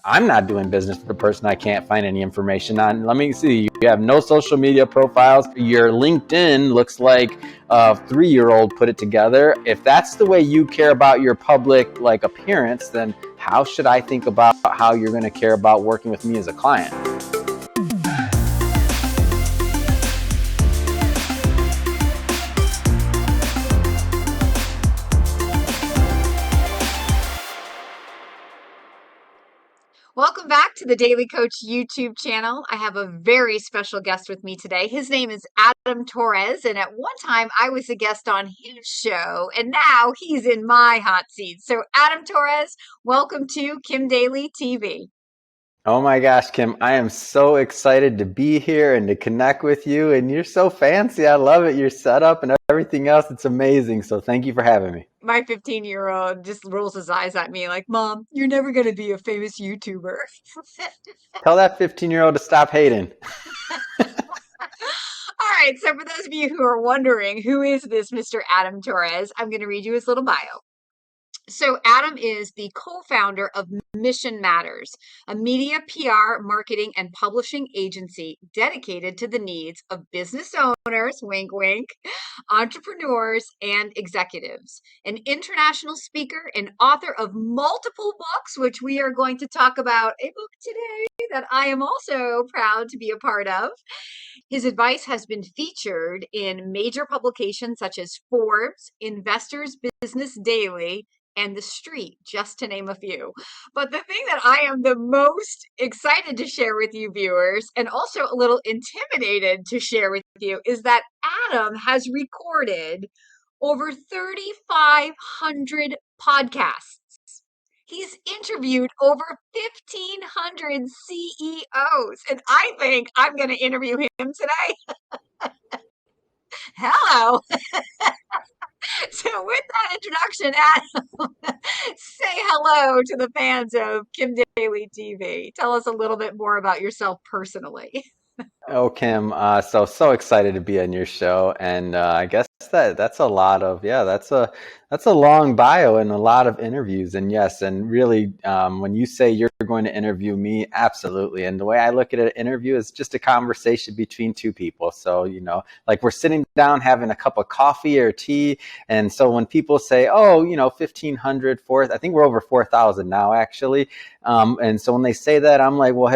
I'm not doing business with a person I can't find any information on. Let me see. You have no social media profiles. Your LinkedIn looks like a 3-year-old put it together. If that's the way you care about your public appearance, then how should I think about how you're going to care about working with me as a client? Welcome back to the Daily Coach YouTube channel. I have a very special guest with me today. His name is Adam Torres, and at one time I was a guest on his show, and now he's in my hot seat. So Adam Torres, welcome to Kim Daly TV. Oh my gosh, Kim, I am so excited to be here and to connect with you, and you're so fancy. I love it. Your setup and everything else, it's amazing. So thank you for having me. My 15-year-old just rolls his eyes at me like, Mom, you're never going to be a famous YouTuber. Tell that 15-year-old to stop hating. All right, so for those of you who are wondering, who is this Mr. Adam Torres? I'm going to read you his little bio. So Adam is the co-founder of Mission Matters, a media, PR, marketing, and publishing agency dedicated to the needs of business owners, wink, wink, entrepreneurs, and executives. An international speaker and author of multiple books, which we are going to talk about a book today that I am also proud to be a part of. His advice has been featured in major publications such as Forbes, Investors Business Daily, and The Street, just to name a few. But the thing that I am the most excited to share with you viewers, and also a little intimidated to share with you, is that Adam has recorded over 3,500 podcasts. He's interviewed over 1,500 CEOs, and I think I'm going to interview him today. Hello. So with that introduction, Adam, say hello to the fans of Kim Daly TV. Tell us a little bit more about yourself personally. Oh, Kim, so excited to be on your show, and I guess that's a lot of that's a long bio and a lot of interviews, and yes, and really, when you say you're going to interview me, absolutely. And the way I look at an interview is just a conversation between two people. So like we're sitting down having a cup of coffee or tea, and so when people say, oh, 1,500, I think we're over 4,000 now, actually. And so when they say that, I'm like, well,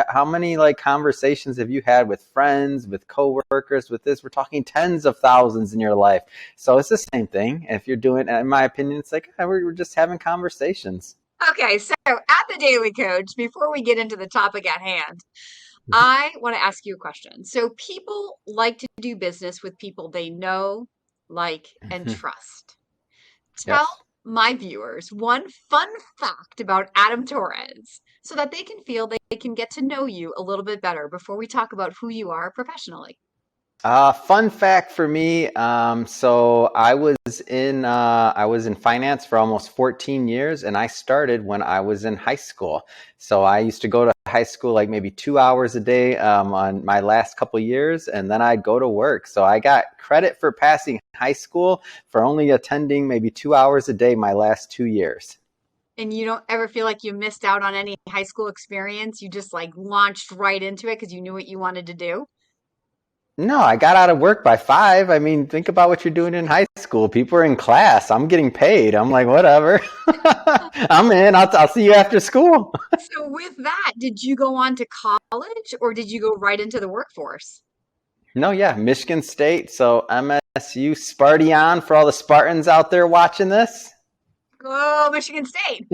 how many conversations have you had with friends, with coworkers, with this? We're talking tens of thousands in your life. So it's the same thing. If you're doing, in my opinion, it's like we're just having conversations. Okay, so at the Daily Coach, before we get into the topic at hand, I want to ask you a question. So people like to do business with people they know, like, and trust. Tell my viewers one fun fact about Adam Torres so that they can feel they can get to know you a little bit better before we talk about who you are professionally. Fun fact for me. So I was in finance for almost 14 years, and I started when I was in high school. So I used to go to high school like maybe 2 hours a day on my last couple of years, and then I'd go to work. So I got credit for passing high school for only attending maybe 2 hours a day my last 2 years. And you don't ever feel like you missed out on any high school experience? You just launched right into it because you knew what you wanted to do? No, I got out of work by 5. I mean, think about what you're doing in high school. People are in class. I'm getting paid. I'm like, whatever. I'm in. I'll see you after school. So with that, did you go on to college or did you go right into the workforce? No, yeah, Michigan State. So MSU, Sparty for all the Spartans out there watching this. Oh, Michigan State.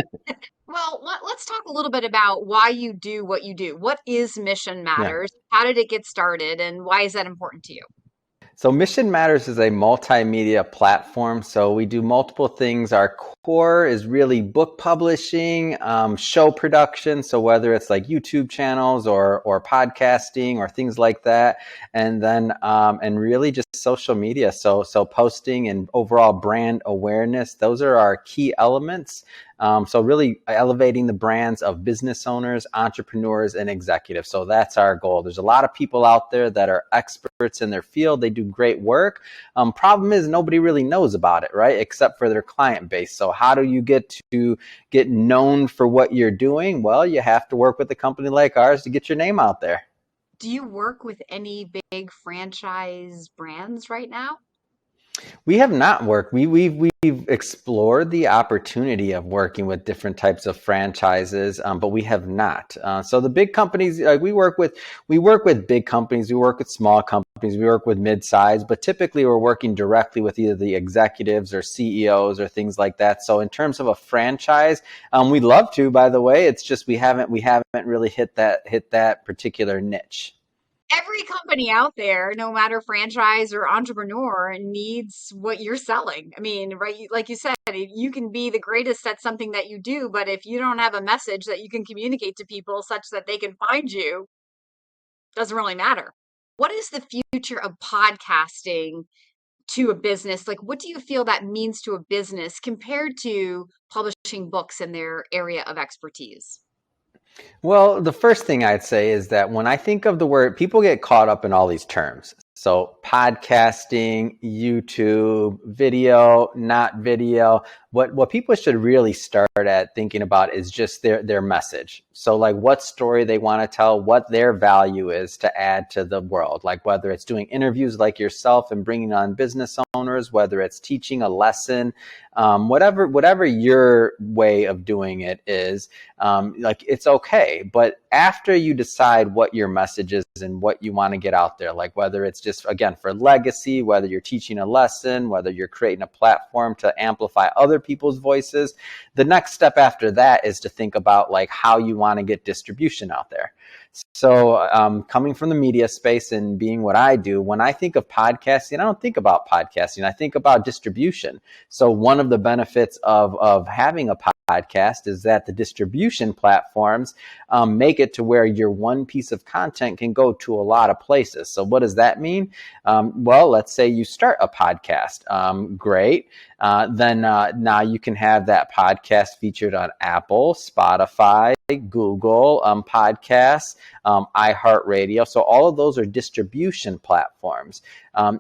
Well, let's talk a little bit about why you do what you do. What is Mission Matters? How did it get started? And why is that important to you? So Mission Matters is a multimedia platform. So we do multiple things. Our core is really book publishing, show production. So whether it's like YouTube channels or podcasting or things like that, and then and really just social media. So posting and overall brand awareness. Those are our key elements. So really elevating the brands of business owners, entrepreneurs, and executives. So that's our goal. There's a lot of people out there that are experts in their field. They do great work. Problem is nobody really knows about it, right? Except for their client base. So how do you get known for what you're doing? Well, you have to work with a company like ours to get your name out there. Do you work with any big franchise brands right now? We have not worked. We've explored the opportunity of working with different types of franchises, but we have not. So the big companies, we work with big companies, we work with small companies, we work with mid-size, but typically we're working directly with either the executives or CEOs or things like that. So in terms of a franchise, we'd love to. By the way, it's just we haven't really hit that particular niche. Every company out there, no matter franchise or entrepreneur, needs what you're selling. I mean, right? Like you said, you can be the greatest at something that you do, but if you don't have a message that you can communicate to people such that they can find you, doesn't really matter. What is the future of podcasting to a business? Like, what do you feel that means to a business compared to publishing books in their area of expertise? Well, the first thing I'd say is that when I think of the word, people get caught up in all these terms. So podcasting, YouTube, video, not video. What people should really start at thinking about is just their message. So like what story they want to tell, what their value is to add to the world. Like whether it's doing interviews like yourself and bringing on business owners, whether it's teaching a lesson, whatever your way of doing it is, like it's okay. But after you decide what your message is and what you want to get out there, like whether it's just, again, for legacy, whether you're teaching a lesson, whether you're creating a platform to amplify other people's voices, the next step after that is to think about like how you want to get distribution out there. So coming from the media space and being what I do, when I think of podcasting, I don't think about podcasting. I think about distribution. So one of the benefits of having a podcast is that the distribution platforms make it to where your one piece of content can go to a lot of places. So what does that mean? Well, let's say you start a podcast. Great. Then now you can have that podcast featured on Apple, Spotify, Google Podcasts, iHeartRadio. So all of those are distribution platforms.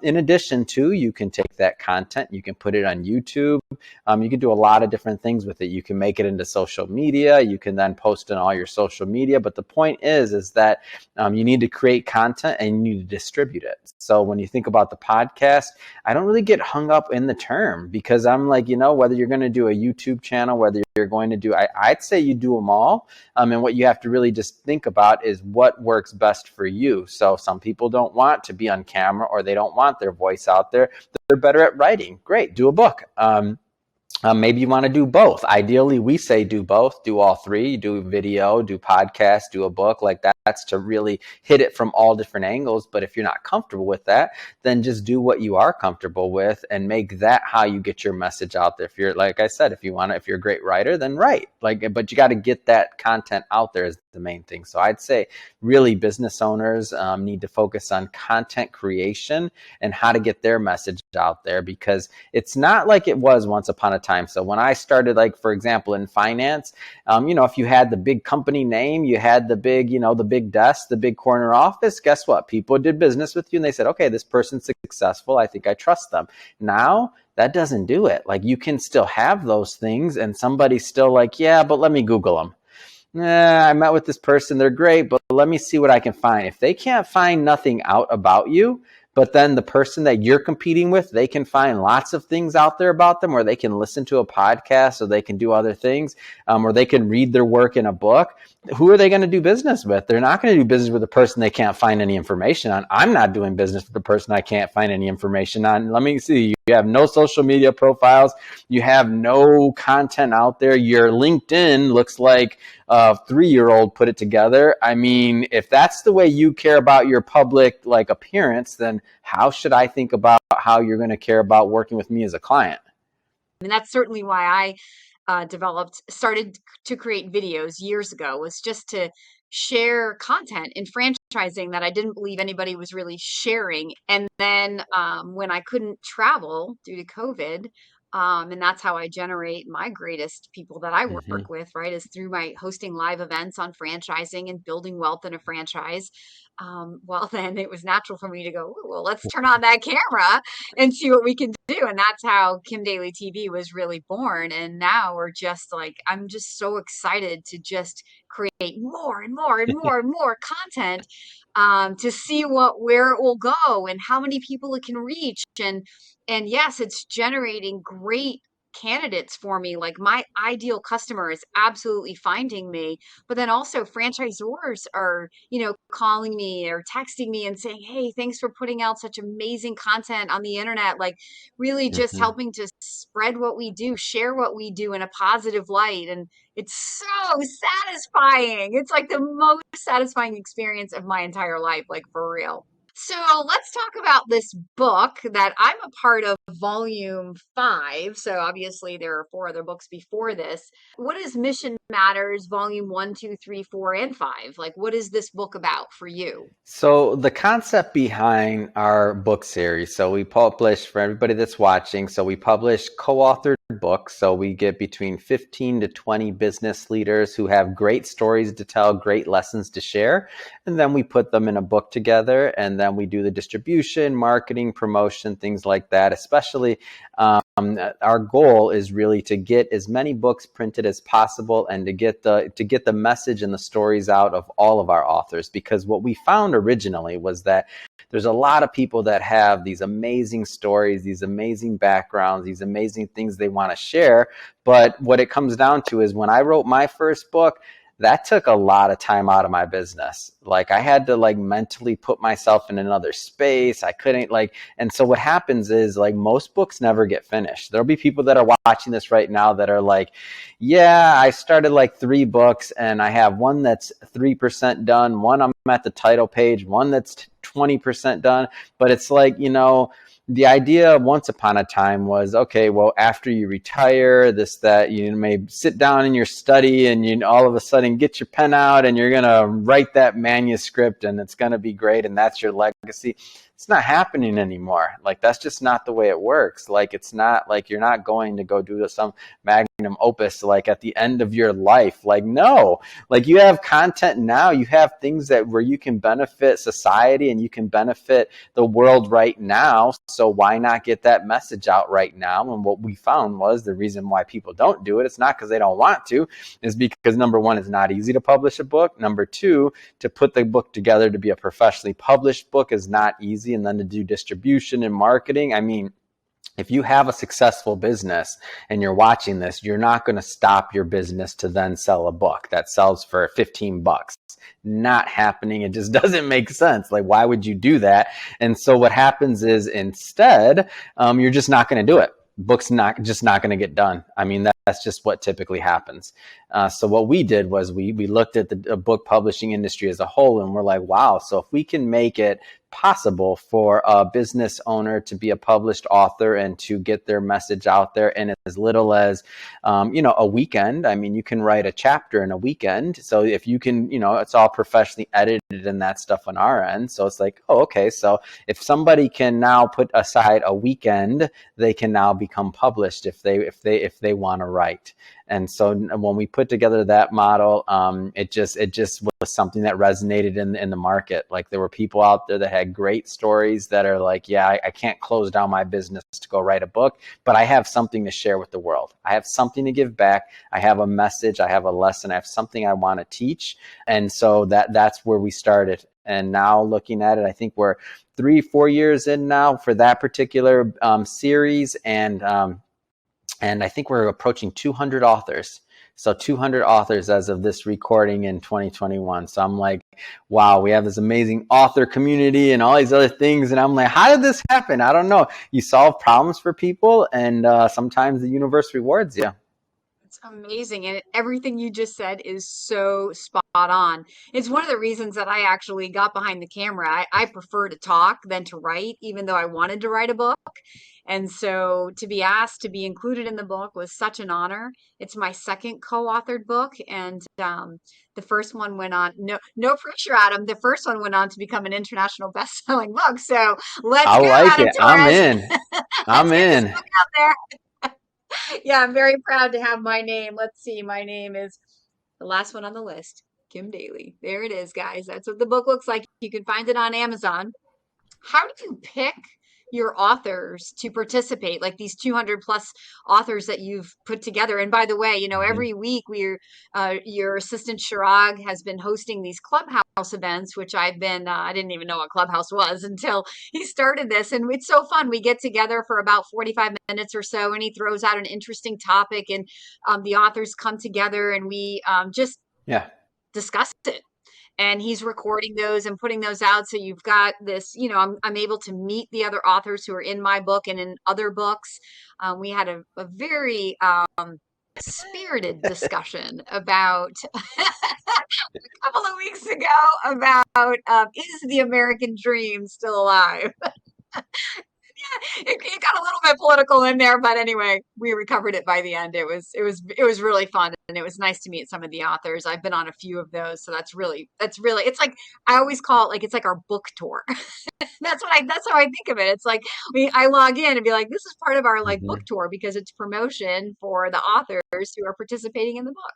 In addition to, you can take that content, you can put it on YouTube. You can do a lot of different things with it. You can make it into social media. You can then post on all your social media. But the point is that you need to create content and you need to distribute it. So when you think about the podcast, I don't really get hung up in the term because I'm like, whether you're going to do a YouTube channel, whether you're going to do, I'd say you do them all. And what you have to really just think about is what works best for you. So some people don't want to be on camera or they don't want their voice out there. They're better at writing. Great, do a book. Maybe you want to do both. Ideally, we say do both, do all three, do video, do podcast, do a book. Like that's to really hit it from all different angles. But if you're not comfortable with that, then just do what you are comfortable with and make that how you get your message out there. If you're, like I said, if you're a great writer, then write. But you got to get that content out there is the main thing. So I'd say really business owners need to focus on content creation and how to get their message out there, because it's not like it was once upon a time. So when I started, like, for example, in finance, if you had the big company name, you had the big, the big desk, the big corner office, guess what? People did business with you and they said, okay, this person's successful. I think I trust them. Now, that doesn't do it. Like, you can still have those things and somebody's still like, yeah, but let me Google them. I met with this person. They're great, but let me see what I can find. If they can't find nothing out about you, but then the person that you're competing with, they can find lots of things out there about them, or they can listen to a podcast, or they can do other things, or they can read their work in a book. Who are they going to do business with? They're not going to do business with a person they can't find any information on. I'm not doing business with a person I can't find any information on. Let me see. You have no social media profiles. You have no content out there. Your LinkedIn looks like a 3-year-old put it together. I mean, if that's the way you care about your public appearance, then how should I think about how you're going to care about working with me as a client? And that's certainly why I started to create videos years ago, was just to share content in franchising that I didn't believe anybody was really sharing. And then when I couldn't travel due to COVID, And that's how I generate my greatest people that I Hmm. work with, right? Is through my hosting live events on franchising and building wealth in a franchise. Well, then it was natural for me to go, "Ooh, well, let's turn on that camera and see what we can do." And that's how Kim Daly TV was really born. And now we're just like, I'm just so excited to just create more and more and more and more content, to see where it will go and how many people it can reach. And yes, it's generating great candidates for me. Like my ideal customer is absolutely finding me, but then also franchisors are, calling me or texting me and saying, "Hey, thanks for putting out such amazing content on the internet." Like really just Hmm. helping to spread what we do, share what we do in a positive light. And it's so satisfying. It's like the most satisfying experience of my entire life, like for real. So let's talk about this book that I'm a part of, volume 5. So obviously there are 4 other books before this. What is Mission Matters, volume 1, 2, 3, 4, and 5? Like, what is this book about for you? So the concept behind our book series, so we publish for everybody that's watching, so we publish co-authored books. So we get between 15 to 20 business leaders who have great stories to tell, great lessons to share. And then we put them in a book together, and then we do the distribution, marketing, promotion, things like that. Especially our goal is really to get as many books printed as possible and to get the message and the stories out of all of our authors, because what we found originally was that there's a lot of people that have these amazing stories, these amazing backgrounds, these amazing things they want to share. But what it comes down to is when I wrote my first book, that took a lot of time out of my business. Like I had to like mentally put myself in another space. I couldn't and so what happens is like most books never get finished. There'll be people that are watching this right now that are like, yeah, I started like 3 books and I have one that's 3% done, one I'm at the title page, one that's 20% done. But it's like, the idea once upon a time was, okay, well, after you retire, that you may sit down in your study and you all of a sudden get your pen out and you're going to write that manuscript and it's going to be great and that's your legacy. It's not happening anymore. Like that's just not the way it works. Like it's not like you're not going to go do some magnum opus like at the end of your life. Like no, like you have content now, you have things that where you can benefit society and you can benefit the world right now. So why not get that message out right now? And what we found was the reason why people don't do it, it's not because they don't want to, is because number one, it's not easy to publish a book. Number two, to put the book together to be a professionally published book is not easy. And then to do distribution and marketing, I mean, if you have a successful business and you're watching this, you're not going to stop your business to then sell a book that sells for 15 bucks. Not happening. It just doesn't make sense. Like, why would you do that? And so what happens is instead, you're just not going to do it. Book's not going to get done. I mean, that's just what typically happens. So what we did was we looked at the book publishing industry as a whole, and we're like, wow, so if we can make it possible for a business owner to be a published author and to get their message out there in as little as, a weekend. I mean, you can write a chapter in a weekend. So if you can, it's all professionally edited and that stuff on our end. So it's like, oh, okay. So if somebody can now put aside a weekend, they can now become published if they want to write. And so when we put together that model, it just was something that resonated in the market. Like there were people out there that had great stories that are like, yeah, I can't close down my business to go write a book, but I have something to share with the world. I have something to give back. I have a message. I have a lesson. I have something I want to teach. And so that's where we started. And now looking at it, I think we're 3-4 years in now for that particular series. And I think we're approaching 200 authors. So 200 authors as of this recording in 2021. So I'm like, wow, we have this amazing author community and all these other things. And I'm like, how did this happen? I don't know. You solve problems for people and sometimes the universe rewards you. It's amazing. And everything you just said is so spot on. It's one of the reasons that I actually got behind the camera. I prefer to talk than to write, even though I wanted to write a book. And so to be asked to be included in the book was such an honor. It's my second co-authored book. And the first one went on, no pressure, Adam. The first one went on to become an international best-selling book. So let's I go, like Adam it. I'm Torres. in. Let's I'm get this in. book out there. Yeah, I'm very proud to have my name. Let's see, my name is the last one on the list, Kim Daly. There it is, guys. That's what the book looks like. You can find it on Amazon. How do you pick your authors to participate, like these 200 plus authors that you've put together? And by the way, Mhm. every week your assistant Shirag has been hosting these clubhouse events, which I didn't even know what clubhouse was until he started this. And it's so fun. We get together for about 45 minutes or so, and he throws out an interesting topic, and the authors come together, and we just Yeah. discuss it, and he's recording those and putting those out. So you've got this, I'm able to meet the other authors who are in my book and in other books. We had a very spirited discussion about a couple of weeks ago about is the American dream still alive? It got a little bit political in there, but anyway, we recovered it by the end. It was really fun, and it was nice to meet some of the authors. I've been on a few of those, so that's really it's like I always call it, like, it's like our book tour. That's how I think of it. It's like I log in and be like, this is part of our like book Mhm. tour because it's promotion for the authors who are participating in the book.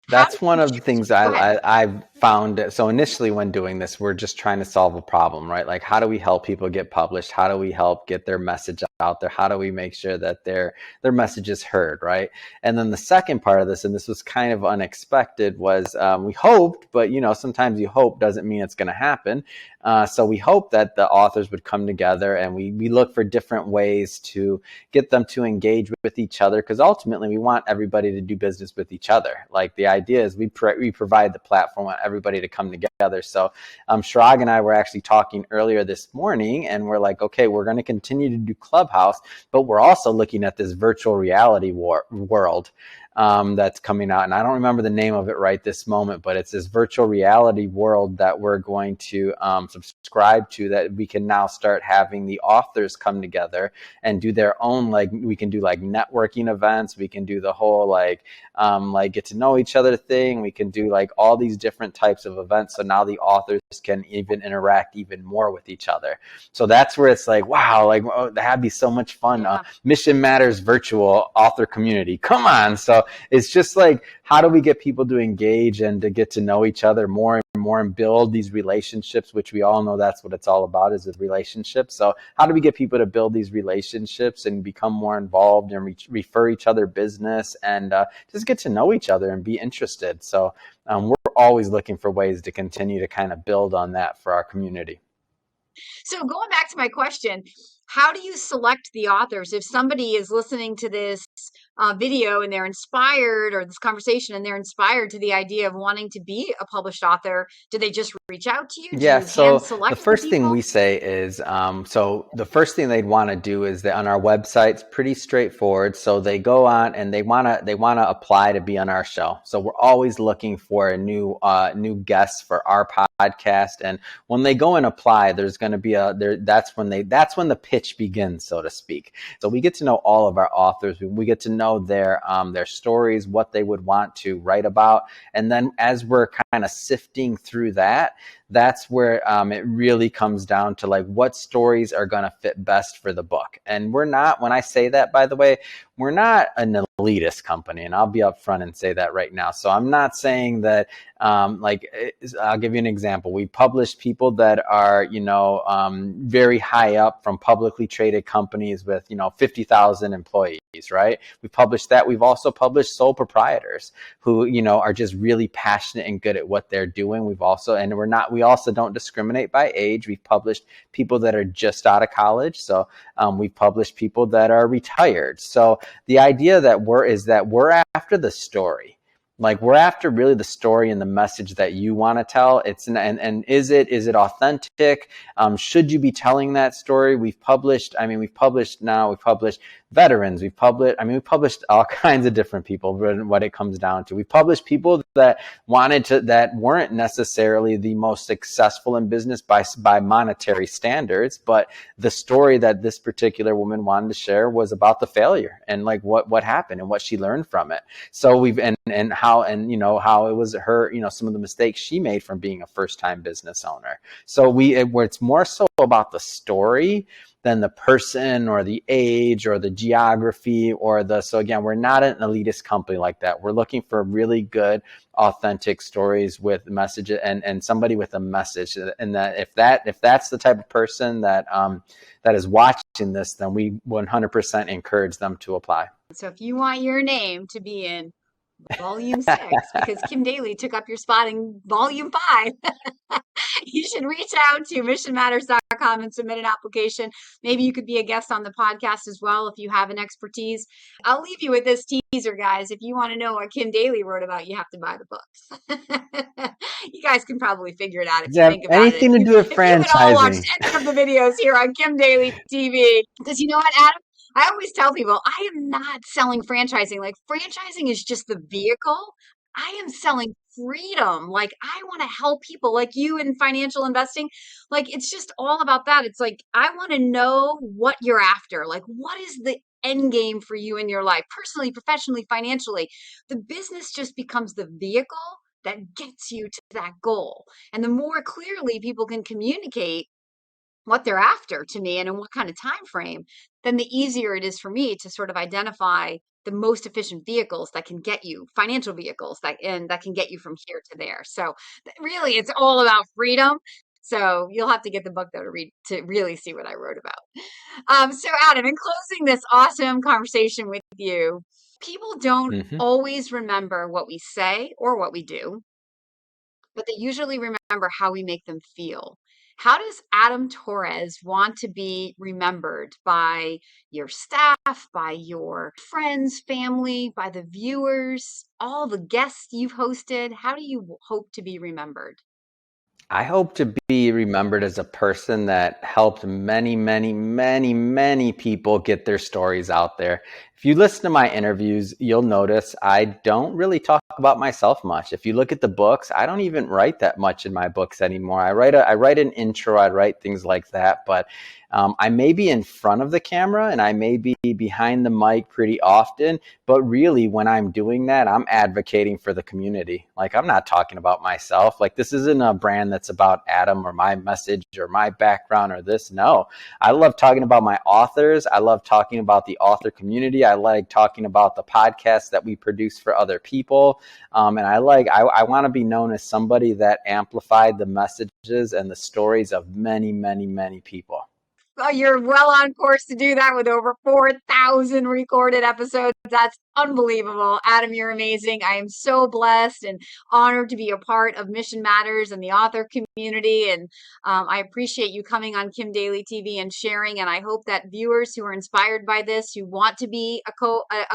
How do That's one you of the choose? things Go ahead. I've found. So initially when doing this, we're just trying to solve a problem, right? Like, how do we help people get published? How do we help get their message out there? How do we make sure that their message is heard, right? And then the second part of this, and this was kind of unexpected, was we hoped, but sometimes you hope doesn't mean it's going to happen. So we hope that the authors would come together, and we look for different ways to get them to engage with each other, because ultimately we want everybody to do business with each other. Like, the idea is we provide the platform, want everybody to come together. So Shirag and I were actually talking earlier this morning, and we're like, okay, we're going to continue to do Clubhouse, but we're also looking at this virtual reality world that's coming out. And I don't remember the name of it right this moment, but it's this virtual reality world that we're going to subscribe to, that we can now start having the authors come together and do their own, like, we can do like networking events. We can do the whole like get to know each other thing. We can do like all these different types of events. So now the authors can even interact even more with each other. So that's where it's like, wow, like, oh, that'd be so much fun. Yeah. Mission Matters virtual author community. Come on. So it's just like, how do we get people to engage and to get to know each other more and more and build these relationships, which we all know that's what it's all about, is a relationship. So how do we get people to build these relationships and become more involved and refer each other business and just get to know each other and be interested? So we're always looking for ways to continue to kind of build on that for our community. So going back to my question, how do you select the authors? If somebody is listening to this video and they're inspired, or this conversation, and they're inspired to the idea of wanting to be a published author, do they just reach out to you? Do Yeah, you hand so the select the first thing people? we say is, so the first thing they'd want to do is that on our website, it's pretty straightforward. So they go on and they wanna apply to be on our show. So we're always looking for a new guests for our podcast. And when they go and apply, there's going to be that's when the pitch begins, so to speak. So we get to know all of our authors. We get to know their stories, what they would want to write about, and then as we're kind of sifting through that, that's where it really comes down to like what stories are going to fit best for the book. And we're not, when I say that, by the way, we're not an elitist company, and I'll be upfront and say that right now. So I'm not saying that, I'll give you an example. We publish people that are, very high up from publicly traded companies with, 50,000 employees, right? We published that. We've also published sole proprietors who, are just really passionate and good at what they're doing. We also don't discriminate by age. We've published people that are just out of college. So we've published people that are retired. So the idea that we're after the story. Like, we're after really the story and the message that you want to tell. And is it authentic? Should you be telling that story? We've published veterans. We've published all kinds of different people. What it comes down to, we published people that weren't necessarily the most successful in business by monetary standards, but the story that this particular woman wanted to share was about the failure and like what happened and what she learned from it. So how it was her, some of the mistakes she made from being a first time business owner. So where it's more so about the story than the person or the age or the geography so again, we're not an elitist company like that. We're looking for really good, authentic stories with messages and somebody with a message. And that if that's the type of person that is watching this, then we 100% encourage them to apply. So if you want your name to be in Volume 6, because Kim Daly took up your spot in Volume 5, you should reach out to missionmatters.com and submit an application. Maybe you could be a guest on the podcast as well if you have an expertise. I'll leave you with this teaser, guys. If you want to know what Kim Daly wrote about, you have to buy the books. You guys can probably figure it out if you think about anything it. to do with franchising. If you had all watched any of the videos here on Kim Daly TV. Because you know what, Adam? I always tell people, I am not selling franchising. Like, franchising is just the vehicle. I am selling freedom. Like, I want to help people like you in financial investing. Like, it's just all about that. It's like, I want to know what you're after. Like, what is the end game for you in your life, personally, professionally, financially? The business just becomes the vehicle that gets you to that goal. And the more clearly people can communicate what they're after to me and in what kind of time frame, then the easier it is for me to sort of identify the most efficient vehicles that can get you, financial vehicles that can get you from here to there. So really, it's all about freedom. So you'll have to get the book though to read to really see what I wrote about. So Adam, in closing this awesome conversation with you, people don't always remember what we say or what we do, but they usually remember how we make them feel. How does Adam Torres want to be remembered by your staff, by your friends, family, by the viewers, all the guests you've hosted? How do you hope to be remembered? I hope to be remembered as a person that helped many, many, many, many people get their stories out there. If you listen to my interviews, you'll notice I don't really talk about myself much. If you look at the books, I don't even write that much in my books anymore. I write an intro, I write things like that, but I may be in front of the camera and I may be behind the mic pretty often, but really when I'm doing that, I'm advocating for the community. Like, I'm not talking about myself. Like, this isn't a brand that's about Adam or my message or my background or this. No, I love talking about my authors. I love talking about the author community. I like talking about the podcasts that we produce for other people. And I want to be known as somebody that amplified the messages and the stories of many, many, many people. Well, you're well on course to do that with over 4,000 recorded episodes. That's unbelievable. Adam, you're amazing. I am so blessed and honored to be a part of Mission Matters and the author community. And I appreciate you coming on Kim Daly TV and sharing. And I hope that viewers who are inspired by this, who want to be a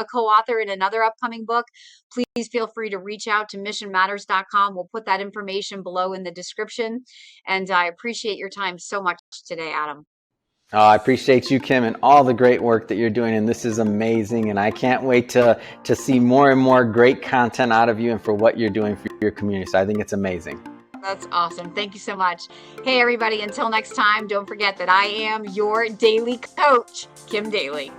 co-author in another upcoming book, please feel free to reach out to missionmatters.com. We'll put that information below in the description. And I appreciate your time so much today, Adam. Oh, I appreciate you, Kim, and all the great work that you're doing, and this is amazing, and I can't wait to see more and more great content out of you and for what you're doing for your community. So I think it's amazing. That's awesome. Thank you so much. Hey, everybody, until next time, don't forget that I am your daily coach, Kim Daly.